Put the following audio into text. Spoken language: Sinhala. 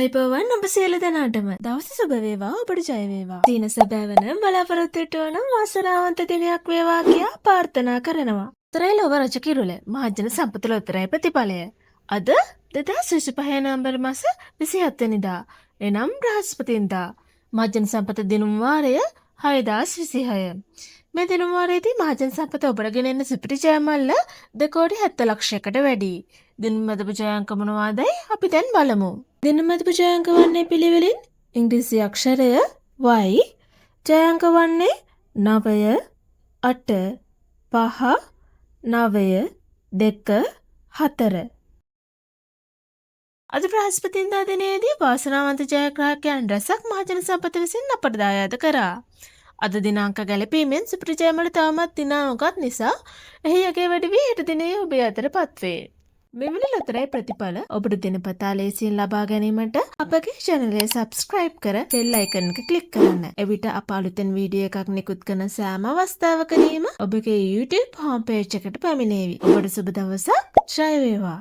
අයිබෝවන් ඔබ සියලු දෙනාටම දවස සුබ වේවා ඔබට ජය වේවා. දින සැබෑවන බලාපොරොත්තු වන වාසනාවන්ත දිනයක් වේවා කියා ප්‍රාර්ථනා කරනවා. උත්තරයි ලොව රජ කිරුළ මහජන සම්පත ලොතරැයි ප්‍රතිඵලය. අද 2025 නවැම්බර් මාස 27 වෙනිදා එනම් බ්‍රහස්පතින්දා මහජන සම්පත දිනුම් වාරය 6026. මේ දිනුම් වාරයේදී මහජන සම්පත ඔබට ගෙනෙන සුපිරි ජයමල්ල 2,70,00,000කට වැඩි. දිනුම් මැදපු ජයාංක මොනවාදයි අපි දැන් බලමු. දිනුම් මැදපු ජයාංක වන්නේ පිළිවෙලින් ඉංග්‍රීසි අක්ෂරය Y, ජයාංක වන්නේ 9, 8, 5, 9, 2, 4. අද බ්‍රහස්පතින්දා දිනයේදී වාසනාවන්ත ජයග්‍රාහකයන් රැසක් මහජන සම්පත විසින් අපට දායාද කරා. අද දිනාංක ගැලපීමෙන් සුපිරි ජයමල තවමත් දිනා නොගත් නිසා එහි යගේ වැඩි වී හෙට දිනේ ඔබේ අතටපත් වේ. මෙවැනි ලොතරැයි ප්‍රතිඵල ඔබට දිනපතා ලේසියෙන් ලබා ගැනීමට අපගේ channel එක subscribe කර bell icon එක click කරන්න. එවිට අප අලුතෙන් වීඩියෝ එකක් නිකුත් කරන සෑම අවස්ථාවකදීම ඔබගේ YouTube home page එකට පැමිණේවි. ඔබට සුබ දවසක්. ජය වේවා.